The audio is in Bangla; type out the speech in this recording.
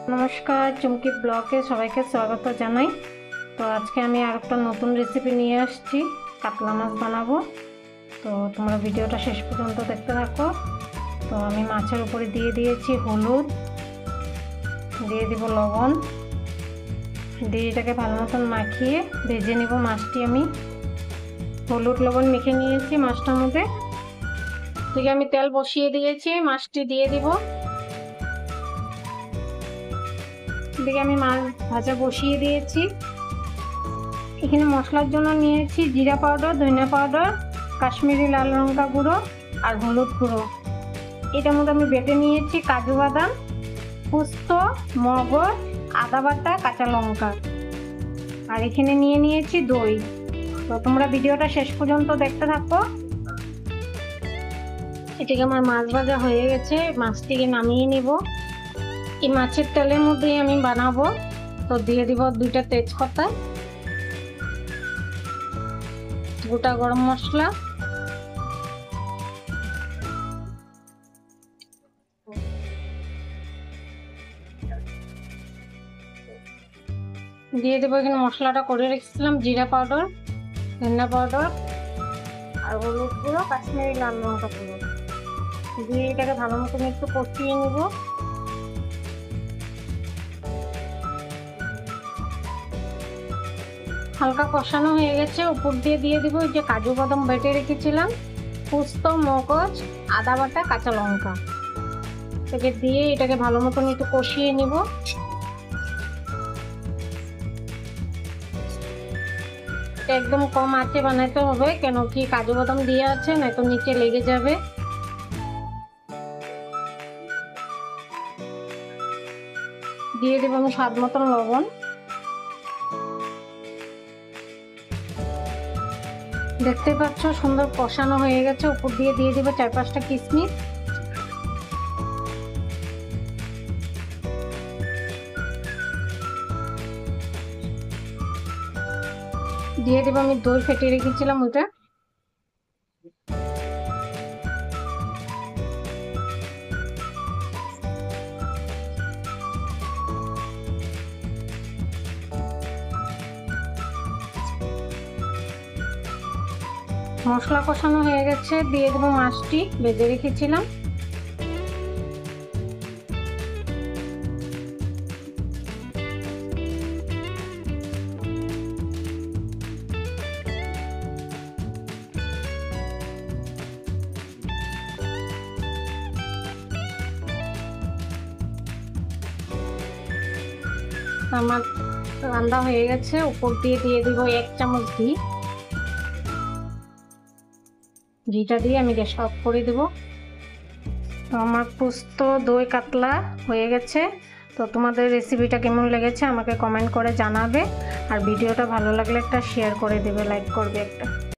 नमस्कार चुमकी ब्लगे सबाइके स्वागत जानाई। तो आज के आमी आरेकटा नतून रेसिपि निये आसछि, कातला माछ बानाबो। तो तोमरा भिडियोटा शेष पर्यन्त देखते थाको। तो आमी माछेर उपरे दिये दियेछि हलुद, दिये दिब लवण, दिये एटाके भालो मतन माखिए भेजे निब माछटी। आमी हलुद लवण मेखे नियेछि माछटार मধ্যে। ठीक आमी तेल बसिए दियेछि, माछटी दिये दिब। दिके आमी माछ भाजा बसिए दिएछि। एखाने मशलार जोन्नो नियेछि जिरा पाउडार, धनिया पाउडार, काश्मीरी लाल लंका गुঁড়ো और हलुद गुঁড়ো। एटार मধ্যে आमी बेटे नियेछि काजू बादाम, पोस्त, मगज, आदा बाटा, काঁচা लंका और एखाने निये नियेछि दই। तो तोमरा भिडियोटा शेष पर्यन्त देखते थाको। एदिके आमार माछ भाजा हये गेছে, माछटिके नामिয়ে নিব। এই মাছের তেলের মধ্যে আমি বানাবো। তো দিয়ে দিব দুইটা তেজপাতা, গোটা গরম মশলা, দিয়ে দেব এখানে মশলাটা করে রেখেছিলাম জিরা পাউডার, ধনিয়া পাউডার আর হলুদ গুঁড়ো, কাশ্মীরি লাল লঙ্কা গুঁড়ো দিয়ে এটাকে ভালো মতো একটু কষিয়ে নেব। হালকা কষানো হয়ে গেছে, উপর দিয়ে দিব এই যে কাজু বাদাম বেটে রেখেছিলাম, পোস্ত, মগজ, আদা বাটা, কাঁচা লঙ্কা এটাকে দিয়ে এটাকে ভালো মতো একটু কষিয়ে নিব। একদম কম আঁচে বানাতে হবে, কেন কি কাজু বাদাম দিয়ে আছে, নয়তো নিচে লেগে যাবে। দিয়ে দেব আমি স্বাদ মতন লবণ। দেখতে পাচ্ছ সুন্দর কষানো হয়ে গেছে। উপর দিয়ে দিব 4-5টা কিশমিশ, দিয়ে দেব আমি দই ফেটিয়ে রেখেছিলাম ওটা। মশলা কষানো হয়ে গেছে, দিয়ে দেব মাছটি ভেজে রেখেছিলাম। আমার রান্না হয়ে গেছে। উপর দিয়ে দেব 1 চামচ ঘি। ঘিটা দিয়ে আমি গ্যাস অফ করে দেব। তো আমার পোস্ত দই কাতলা হয়ে গেছে। তো তোমাদের রেসিপিটা কেমন লেগেছে আমাকে কমেন্ট করে জানাবে, আর ভিডিওটা ভালো লাগলে একটা শেয়ার করে দেবে, লাইক করবে একটা।